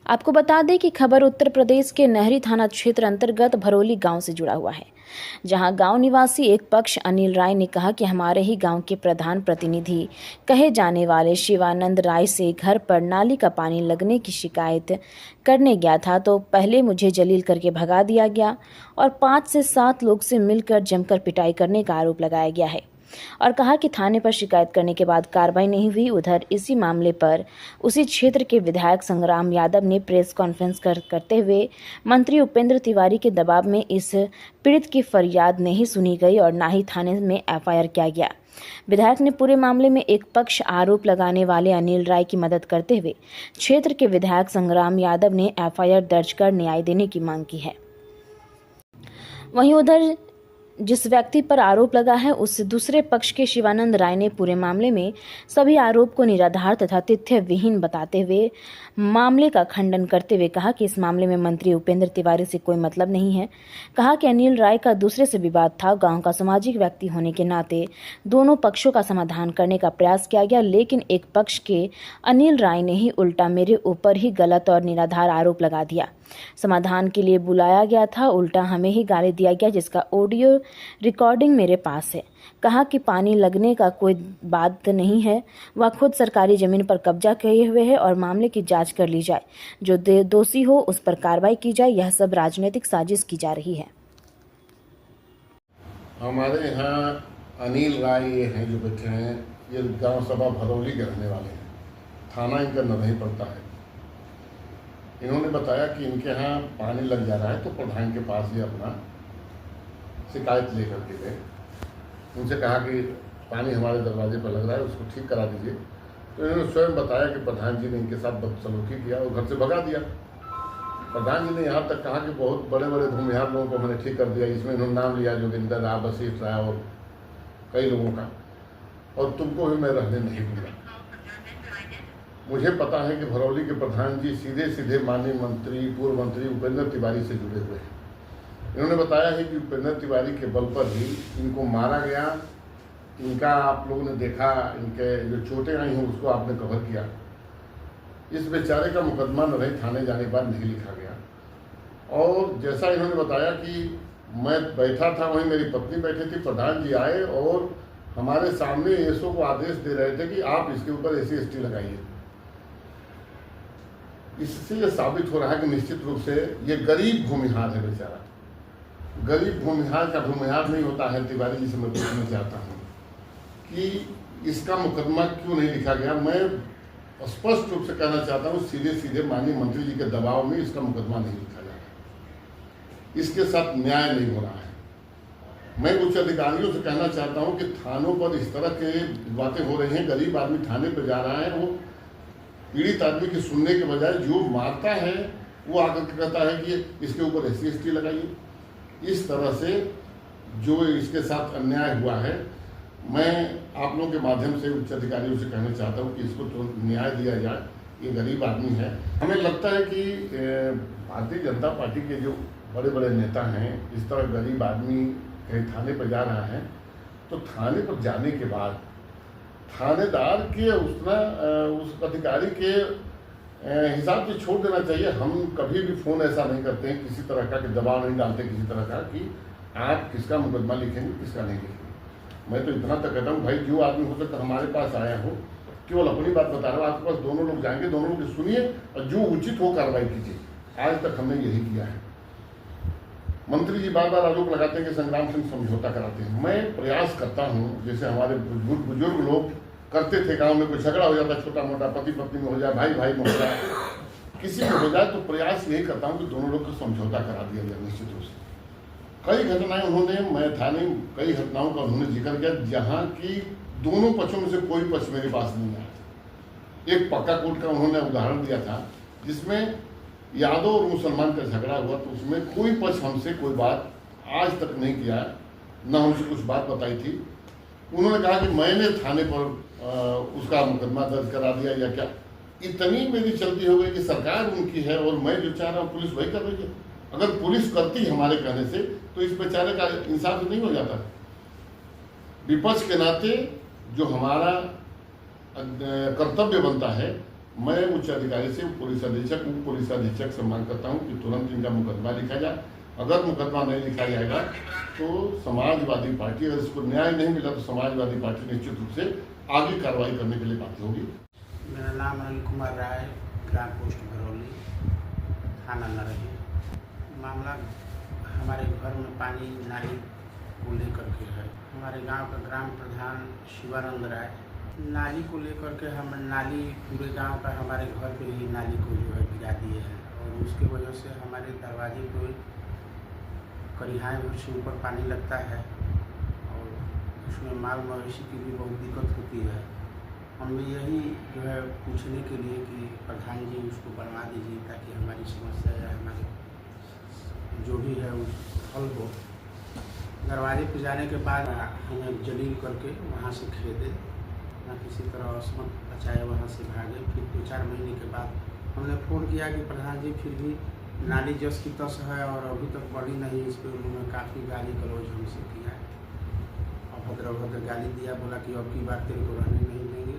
आपको बता दें कि खबर उत्तर प्रदेश के नहरी थाना क्षेत्र अंतर्गत भरोली गांव से जुड़ा हुआ है, जहां गांव निवासी एक पक्ष अनिल राय ने कहा कि हमारे ही गांव के प्रधान प्रतिनिधि कहे जाने वाले शिवानंद राय से घर पर नाली का पानी लगने की शिकायत करने गया था, तो पहले मुझे जलील करके भगा दिया गया और 5 से 7 लोग से मिलकर जमकर पिटाई करने का आरोप लगाया गया है और कहा कि थाने पर शिकायत करने के बाद कार्रवाई नहीं हुई। उधर इसी मामले पर उसी क्षेत्र के विधायक संग्राम यादव ने प्रेस कॉन्फ्रेंस करते हुए मंत्री उपेंद्र तिवारी के दबाव में इस पीड़ित की फरियाद नहीं सुनी गई और न ही थाने में एफआईआर किया गया। विधायक ने पूरे मामले में एक पक्ष आरोप लगाने वाले अनिल राय की मदद करते हुए क्षेत्र के विधायक संग्राम यादव ने एफआईआर दर्ज कर न्याय देने की मांग की है। वहीं उधर जिस व्यक्ति पर आरोप लगा है उस दूसरे पक्ष के शिवानंद राय ने पूरे मामले में सभी आरोप को निराधार तथा तथ्य विहीन बताते हुए मामले का खंडन करते हुए कहा कि इस मामले में मंत्री उपेंद्र तिवारी से कोई मतलब नहीं है। कहा कि अनिल राय का दूसरे से विवाद था। गांव का सामाजिक व्यक्ति होने के नाते दोनों पक्षों का समाधान करने का प्रयास किया गया, लेकिन एक पक्ष के अनिल राय ने ही उल्टा मेरे ऊपर ही गलत और निराधार आरोप लगा दिया। समाधान के लिए बुलाया गया था, उल्टा हमें ही गाली दिया गया, जिसका ऑडियो रिकॉर्डिंग मेरे पास है। कहा कि पानी लगने का कोई बात नहीं है, वह खुद सरकारी जमीन पर कब्जा किए हुए है और मामले की जांच कर ली जाए, जो दोषी हो उस पर कार्रवाई की जाए। यह सब राजनीतिक साजिश की जा रही है। हमारे यहाँ अनिल राय ये हैं जो बैठे हैं, ये गांव सभा भरौली के रहने वाले हैं। थाना इनका नहीं पड़ता है। इन्होंने बताया कि इनके यहाँ पानी लग जा रहा है, तो प्रधान के पास ये अपना शिकायत लेकर के गए। उनसे कहा कि पानी हमारे दरवाजे पर लग रहा है, उसको ठीक करा दीजिए। तो इन्होंने स्वयं बताया कि प्रधान जी ने इनके साथ बदसलूकी किया और घर से भगा दिया। प्रधान जी ने यहाँ तक कहा कि बहुत बड़े बड़े भूमिहार लोगों को मैंने ठीक कर दिया। इसमें इन्होंने नाम लिया जोगिंदर राय, बशीर राय और कई लोगों का, और तुमको भी मैं रहने नहीं दूंगा। मुझे पता है कि भरौली के प्रधान जी सीधे सीधे माननीय मंत्री, पूर्व मंत्री उपेंद्र तिवारी से जुड़े हुए हैं। इन्होंने बताया है कि उपेंद्र तिवारी के बल पर ही इनको मारा गया। इनका आप लोगों ने देखा, इनके जो चोटें आई हैं उसको आपने कवर किया। इस बेचारे का मुकदमा नहीं थाने जाने के बाद नहीं लिखा गया। और जैसा इन्होंने बताया कि मैं बैठा था, वहीं मेरी पत्नी बैठी थी, प्रधान जी आए और हमारे सामने एसओ को आदेश दे रहे थे कि आप इसके ऊपर SC/ST लगाइए। इससे यह साबित हो रहा है कि निश्चित रूप से ये गरीब भूमिहार है बेचारा। गरीब भूमिहार का भूमिहार नहीं होता है। तिवारी जी से मैं पूछना चाहता हूँ कि इसका मुकदमा क्यों नहीं लिखा गया। मैं स्पष्ट रूप से कहना चाहता हूँ, सीधे सीधे माननीय मंत्री जी के दबाव में इसका मुकदमा नहीं लिखा जा रहा। इसके साथ न्याय नहीं हो रहा है। मैं उच्च अधिकारियों से कहना चाहता हूँ कि थानों पर इस तरह के बातें हो रही हैं। गरीब आदमी थाने पर जा रहा है, वो पीड़ित आदमी की सुनने के बजाय जो मारता है वो आकर के कहता है कि इसके ऊपर SC/ST लगाइए। इस तरह से जो इसके साथ अन्याय हुआ है, मैं आप लोगों के माध्यम से उच्च अधिकारियों से कहना चाहता हूँ कि इसको तो न्याय दिया जाए। ये गरीब आदमी है। हमें लगता है कि भारतीय जनता पार्टी के जो बड़े बड़े नेता हैं, इस तरह गरीब आदमी कहीं थाने पर जा रहा है तो थाने पर जाने के बाद थानेदार के उस अधिकारी के हिसाब से छोड़ देना चाहिए। हम कभी भी फ़ोन ऐसा नहीं करते हैं, किसी तरह का कि दबाव नहीं डालते किसी तरह का कि आप किसका मुकदमा लिखेंगे, किसका नहीं लिखेंगे। मैं तो इतना तक कहता हूँ, भाई जो आदमी हो सकता हमारे पास आया हो, केवल अपनी बात बता रहा हूँ, आपके पास दोनों लोग जाएंगे, दोनों लोग सुनिए और जो उचित हो कार्रवाई कीजिए। आज तक हमने यही किया है। मंत्री जी बार बार आरोप लगाते हैं कि संग्राम सिंह समझौता कराते हैं। मैं प्रयास करता हूँ, जैसे हमारे बुजुर्ग लोग करते थे, गांव में कोई झगड़ा हो जाता, छोटा मोटा पति पत्नी में हो जाए, भाई भाई में हो जाए, किसी में हो जाए, तो प्रयास यही करता हूँ कि दोनों लोग को समझौता करा दिया जाए। निश्चित रूप से कई घटनाएं उन्होंने, मैं थाने कई घटनाओं का उन्होंने जिक्र किया जहाँ की दोनों पक्षों में से कोई पक्ष मेरे पास नहीं आया। एक पक्का कोर्ट का उन्होंने उदाहरण दिया था जिसमें यादव और मुसलमान का झगड़ा हुआ, तो उसमें कोई पक्ष हमसे कोई बात आज तक नहीं किया, न हमसे कुछ बात बताई थी। उन्होंने कहा कि मैंने थाने पर उसका मुकदमा दर्ज करा दिया या क्या। इतनी मेरी चलती हो गई कि सरकार उनकी है और मैं जो चाह रहा हूँ पुलिस वही कर रही है। अगर पुलिस करती हमारे कहने से तो इस बेचारे का इंसाफ नहीं हो जाता। विपक्ष के नाते जो हमारा कर्तव्य बनता है मैं उच्च अधिकारी से पुलिस अधीक्षक उप पुलिस अधीक्षक से मांग करता हूं कि तुरंत इनका मुकदमा लिखा जाए। अगर मुकदमा नहीं लिखा जाएगा तो समाजवादी पार्टी, अगर इसको न्याय नहीं मिला तो समाजवादी पार्टी निश्चित रूप से आगे कार्रवाई करने के लिए बाध्य होगी। मेरा नाम अनिल कुमार राय, ग्राम पोस्ट भरौली, थाना नरही। मामला हमारे घर में पानी नाली को लेकर के है। हमारे गांव का ग्राम प्रधान शिवानंद राय नाली को लेकर के हम नाली पूरे गांव का हमारे घर पे ही नाली को जो है गिरा दिए हैं और उसके वजह से हमारे दरवाजे पे करिहाए से ऊपर पानी लगता है और उसमें माल मवेशी की भी बहुत दिक्कत होती है। हमने यही जो है पूछने के लिए कि प्रधान जी उसको बनवा दीजिए ताकि हमारी समस्या या हमारे जो भी है उस हल हो। दरवाजे पे जाने के बाद हमें जलील करके वहाँ से खेदे, ना किसी तरह असमत बचाए, वहाँ से भागे। फिर 2-4 महीने के बाद हमने फ़ोन किया कि प्रधान जी फिर भी नाली जस की तस है और अभी तक बढ़ी नहीं, इस पर उन्होंने काफ़ी गाली गलौज हमसे किया, अभद्र गाली दिया, बोला कि अब की बार तेरे को रहने नहीं देंगे।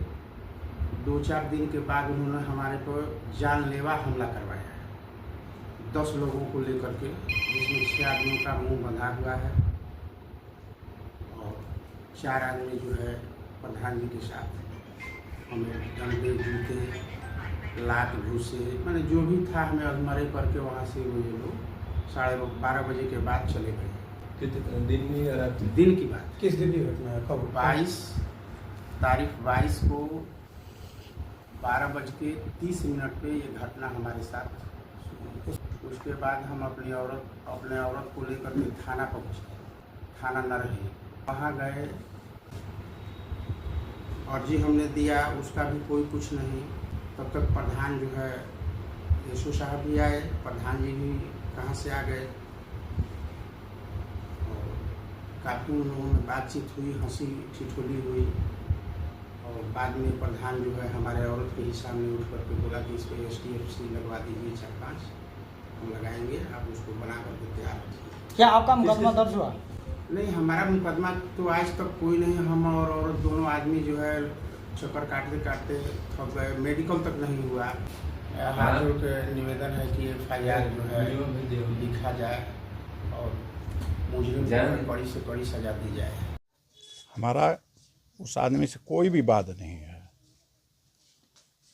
2-4 दिन के बाद उन्होंने हमारे पर जानलेवा हमला करवाया है 10 लोगों को लेकर के, जिसमें 6 आदमियों का मुंह बंधा हुआ है और 4 आदमी जो है प्रधान जी के साथ हमें डंडे, जूते, लात, घूसे, मैंने जो भी था हमें अधमरे करके वहाँ से वो ये लोग 12:30 बजे के बाद चले गए। कितने दिन में या रात में? दिन की बात। किस दिन की घटना है? कब? तारीख 22 को 12:30 पे ये घटना हमारे साथ। उसके बाद हम अपने औरत को लेकर के थाना पहुँचे, थाना नरही। वहाँ गए, अर्जी हमने दिया, उसका भी कोई कुछ नहीं। तब तक प्रधान जो है एसओ साहब भी आए, प्रधान जी भी कहाँ से आ गए और काफ़ी उन लोगों में बातचीत हुई, हंसी ठिठोली हुई और बाद में प्रधान जो है हमारे औरत के ही सामने उठ करके बोला कि इस पर STFC लगवा दीजिए 4-5, हम लगाएंगे, आप उसको बना करके तैयार रखिए। क्या आपका मुकदमा दर्ज हुआ? नहीं, हमारा मुकदमा तो आज तक कोई नहीं। हम और औरत दोनों आदमी जो है चक्कर काटते थक गए, मेडिकल तक नहीं हुआ। हाथ जोड़ के निवेदन है कि FIR जो है लिखा जाए और मुजरिम को बड़ी से बड़ी सजा दी जाए। हमारा उस आदमी से कोई भी वाद नहीं है।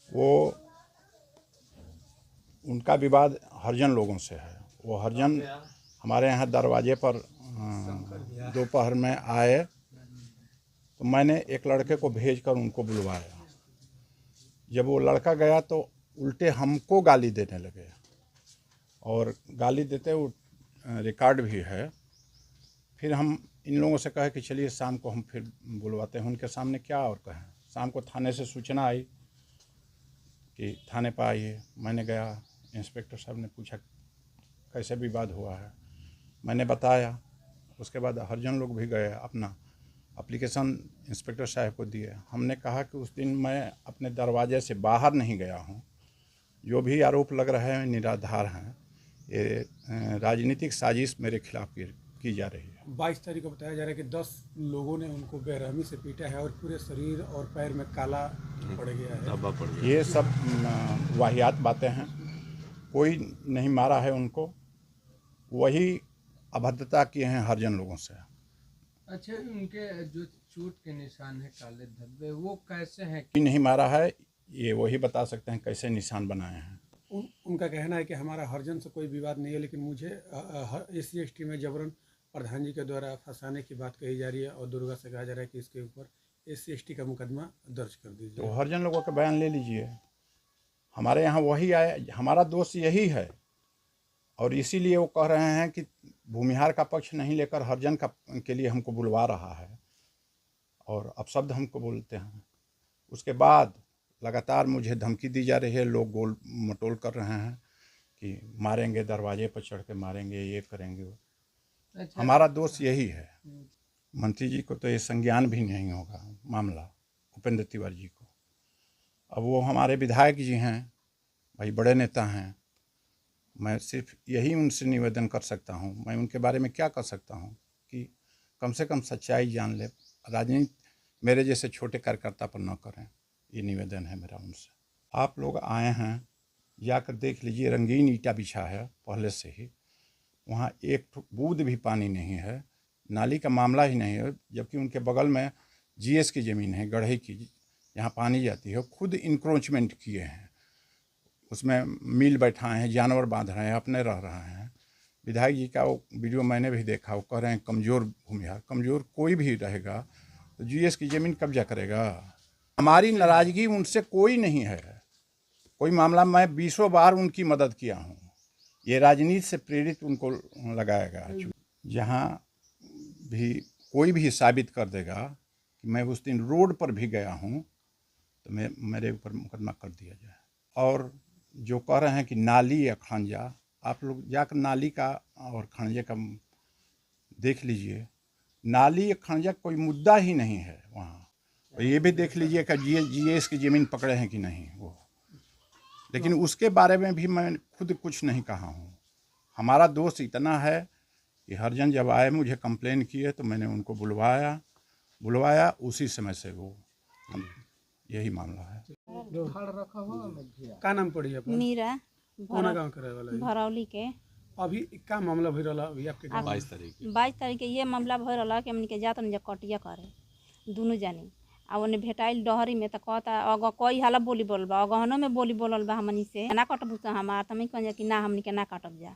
वो उनका विवाद हरिजन लोगों से है। वो हरिजन हमारे यहाँ दरवाजे पर दोपहर में आए तो मैंने एक लड़के को भेजकर उनको बुलवाया। जब वो लड़का गया तो उल्टे हमको गाली देने लगे और गाली देते वो रिकॉर्ड भी है। फिर हम इन लोगों से कहे कि चलिए शाम को हम फिर बुलवाते हैं। उनके सामने क्या और कहें। शाम को थाने से सूचना आई कि थाने पर आइए। मैंने गया, इंस्पेक्टर साहब ने पूछा कैसे विवाद हुआ है, मैंने बताया। उसके बाद हरिजन लोग भी गए, अपना एप्लीकेशन इंस्पेक्टर साहब को दिए। हमने कहा कि उस दिन मैं अपने दरवाजे से बाहर नहीं गया हूँ। जो भी आरोप लग रहे हैं निराधार हैं। ये राजनीतिक साजिश मेरे खिलाफ की जा रही है। 22 तारीख को बताया जा रहा है कि 10 लोगों ने उनको बेरहमी से पीटा है और पूरे शरीर और पैर में काला पड़ गया है। ये सब वाहियात बातें हैं। कोई नहीं मारा है उनको, वही अभद्रता किए हैं हरिजन लोगों से। अच्छा, उनके जो चोट के निशान है, काले धब्बे, वो कैसे हैं? कोई नहीं मारा है, ये वही बता सकते हैं कैसे निशान बनाए हैं। उनका कहना है कि हमारा हरिजन से कोई विवाद नहीं है, लेकिन मुझे SC/ST में जबरन प्रधान जी के द्वारा फंसाने की बात कही जा रही है और दुर्गा से कहा जा रहा है कि इसके ऊपर SC/ST का मुकदमा दर्ज कर दीजिए। तो हरिजन लोगों का बयान ले लीजिए। हमारे यहाँ वही आए, हमारा दोष यही है और इसीलिए वो कह रहे हैं कि भूमिहार का पक्ष नहीं लेकर हरिजन के लिए हमको बुलवा रहा है और अपशब्द हमको बोलते हैं। उसके बाद लगातार मुझे धमकी दी जा रही है। लोग गोल मटोल कर रहे हैं कि मारेंगे, दरवाजे पर चढ़ के मारेंगे, ये करेंगे वो। अच्छा, हमारा दोष यही है। मंत्री जी को तो ये संज्ञान भी नहीं होगा मामला, उपेंद्र तिवारी जी को। अब वो हमारे विधायक जी हैं, भाई बड़े नेता हैं। मैं सिर्फ यही उनसे निवेदन कर सकता हूं। मैं उनके बारे में क्या कर सकता हूं कि कम से कम सच्चाई जान ले, राजनीति मेरे जैसे छोटे कार्यकर्ता पर न करें। ये निवेदन है मेरा उनसे। आप लोग आए हैं, जाकर देख लीजिए, रंगीन ईंटा बिछा है पहले से ही, वहाँ एक बूंद भी पानी नहीं है, नाली का मामला ही नहीं है। जबकि उनके बगल में जीएस की ज़मीन है, गढ़ई की, जहाँ पानी जाती है, खुद इंक्रोचमेंट किए हैं, उसमें मिल बैठाए हैं, जानवर बांध रहे हैं, अपने रह रहे हैं। विधायक जी का वो वीडियो मैंने भी देखा, वो कह रहे हैं कमज़ोर भूमिहार। कमज़ोर कोई भी रहेगा तो जीएस की ज़मीन कब्जा करेगा। हमारी नाराज़गी उनसे कोई नहीं है, कोई मामला, मैं 20 बार उनकी मदद किया हूँ। ये राजनीति से प्रेरित उनको लगाएगा। जहाँ भी कोई भी साबित कर देगा कि मैं उस दिन रोड पर भी गया हूँ तो मेरे ऊपर मुकदमा कर दिया जाए। और जो कह रहे हैं कि नाली या खंजा, आप लोग जाकर नाली का और खंजे का देख लीजिए। नाली या खंजा कोई मुद्दा ही नहीं है वहाँ। और ये भी देख लीजिए कि जीएस की ज़मीन पकड़े हैं कि नहीं वो। लेकिन उसके बारे में भी मैं खुद कुछ नहीं कहा हूँ। हमारा दोष इतना है कि हरजन जब आए, मुझे कंप्लेन किए तो मैंने उनको बुलवाया उसी समय से वो यही मामला है। का नाम पड़ी अपन? मीरा कौन गाँव के रहे वाला है? भरौली के। अभी का मामला भई रहा अभी आपके गाँव में? 22 तारीख के ये मामला भर रहा कि हमनी के जात न कटिया करे दोनों जानी आ ओने भेटाइल डहरी में त कहता अग कोई हाला बोली बोलल बा, अगहनो में बोली बोलल बा हमनी से ना कटबू त हमार तमी कह कि ना हमनी के ना काटब जा।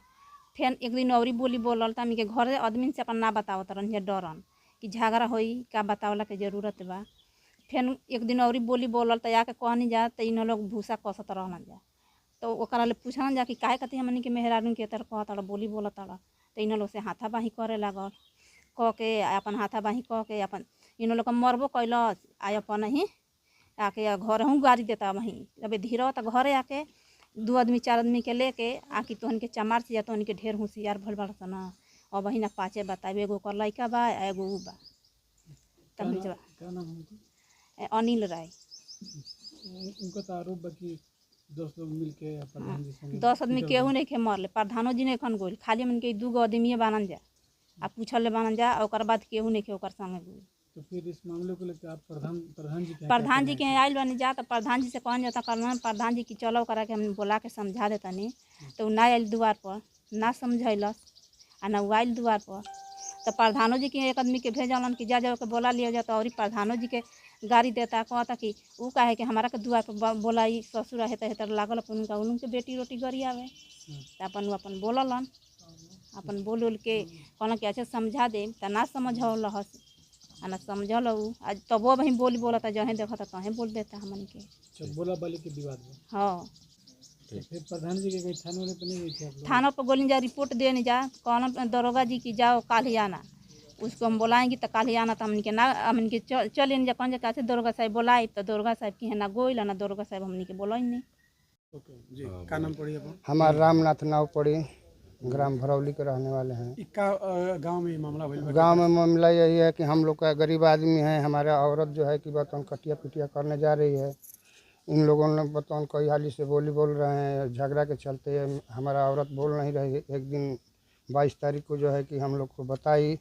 फिर एक दिन औरी बोली बोलल त हमनी के घरे आदमी से अपन ना बतावत रहन जे डरन कि झगड़ा होई का बतावला के जरूरत बा। फिर एक दिन औरी बोली बोलल त आके कहनी जा त इन लोग भूसा कसत रहलन जा। तो ओकरा ले पूछलन जा कि काहे कथी हमनी के मेहरारू के तर कहता बोली बोलता तो इन लोग से हाथाबाही करे लागल। कह के अपन हाथाबाही कह के अपन इन लोग मरबो कैलस आ अपन ही आके घर हूँ गाड़ी देता वहीं। अबे धीरे तो घरे आके 2 आदमी 4 आदमी के लेके आके तोहन के चमार से जा तोहन के ढेर होशियार भल बड़ सन। अब वही ना पाँचे बताबे, एगो कर लड़का बा एगो उ बा। क्या नाम है? अनिल राय। उनका तो आरोप बा कि 10 लोग मिलके प्रधान जी संगे 10 आदमी केहू नहीं के मरले, प्रधानो जी नहीं खन गोल, खाली मन के 2 आदमी बानन जा आ पूछल ले बानन जा। ओकर बाद केहू नहीं के ओकर संगे गोल। तो फिर इस मामले को लेकर आप प्रधान जी के आइल बनी जा तो प्रधान जी से कहन जाता करना प्रधान जी की चलो करा के हम बोला के समझा देता नहीं तो ना आइल द्वार पर, ना समझैलस आ ना आइल द्वार पर। तो प्रधानो जी के एक आदमी के भेजलन कि जा के बोला लिया जाता और प्रधानो जी के गाड़ी देता कहता कि ऊ काहे कि हमारा के द्वार पर बोलाई ससुर हेतर लागल अपन उनके बेटी रोटी गरी आवे तो अपन बोललन। अपन बोल के कहलन कि अच्छा समझा दे तो ना समझल हस आ ना समझल ऊ आज तबो वही बोलता जहें देखता तहें बोल देता हमन के। बोला बाली के विवाद में हाँ तो फिर प्रधान जी के थाने में नहीं गई थी आप लोग? थानों पर गोली जा रिपोर्ट देने जा कहना दरोगा जी की जाओ काल ही आना, उसको हम बुलाएंगे तो काल ही आना। तो हमन के ना हमन के चल जा कौन कैसे दरोगा साहब बुलाए तो दरोगा साहब की है ना गोइल ना दरोगा साहब हमन के बोला नहीं। ओके जी, का नाम पड़ी अपन? हमार रामनाथ नाव पड़ी, ग्राम भरौली के रहने वाले हैं। इक्का गांव में मामला भइल? गांव में मामला यही है कि हम लोग का गरीब आदमी है, हमारा औरत जो है कि बतौन कटिया पिटिया करने जा रही है। इन लोगों ने बतौन कई हाली से बोल रहे हैं, झगड़ा के चलते हमारा औरत बोल नहीं रही। एक दिन 22 तारीख को जो है कि हम लोग को बताई,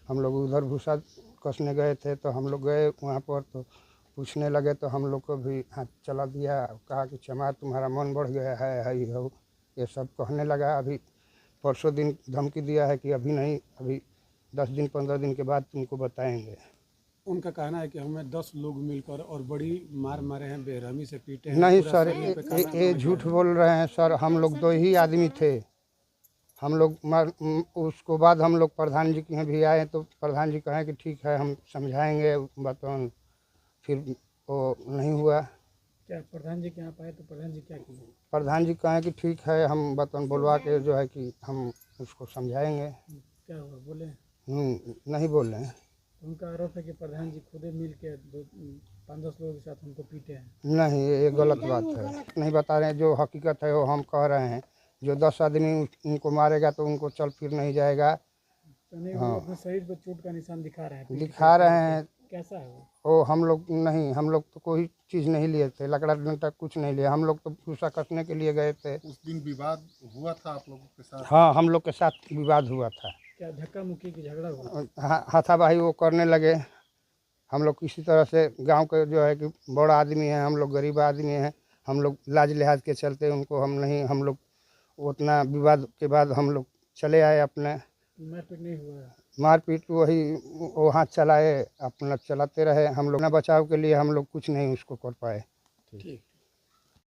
हम लोग उधर भूसा कसने गए थे तो हम लोग गए वहाँ पर तो पूछने लगे तो हम लोग को भी हाथ चला दिया, कहा कि चमार तुम्हारा मन बढ़ गया है हो, ये सब कहने लगा। अभी परसों दिन धमकी दिया है कि अभी नहीं, अभी 10 दिन 15 दिन के बाद तुमको बताएंगे। उनका कहना है कि हमें 10 लोग मिलकर और बड़ी मार मारे हैं, बेरहमी से पीटे हैं। नहीं पूरा सर, शरीर पे काला ये झूठ बोल रहे हैं सर। हम लोग 2 ही आदमी थे। हम लोग उसको बाद हम लोग प्रधान जी के यहाँ भी आए तो प्रधान जी कहें कि ठीक है हम समझाएंगे बतौन, फिर वो नहीं हुआ। क्या प्रधान जी के यहाँ पाए तो प्रधान जी क्या किए? प्रधान जी कहें कि ठीक है हम बतौन बुलवा के जो है कि हम उसको समझाएंगे। क्या हुआ बोले? नहीं बोल रहे हैं। उनका आरोप है कि प्रधान जी खुद मिल के 5-10 लोगों के साथ उनको पीटे हैं। नहीं, ये गलत बात है, नहीं बता रहे हैं। जो हकीकत है वो हम कह रहे हैं। जो 10 आदमी उनको मारेगा तो उनको चल फिर नहीं जाएगा। हाँ, अपने शरीर पर चोट का निशान दिखा रहे हैं। कैसा है वो? ओ हम लोग नहीं, हम लोग तो कोई चीज़ नहीं लिए थे, लकड़ा डंडा कुछ नहीं लिया। हम लोग तो भूसा कसने के लिए गए थे। उस दिन विवाद हुआ था आप लोगों के साथ? हाँ, हम लोग के साथ विवाद हुआ था। क्या धक्का मुक्की की झगड़ा हुआ? हाथापाई वो करने लगे। हम लोग किसी तरह से गांव के जो है कि बड़ा आदमी है, हम लोग गरीब आदमी हैं, हम लोग लाज लिहाज के चलते उनको हम लोग उतना विवाद के बाद हम लोग चले आए अपने। मारपीट नहीं हुआ? मारपीट वही वो हाथ चलाए अपना चलाते रहे। हम लोग ना बचाव के लिए हम लोग कुछ नहीं उसको कर पाए। ठीक।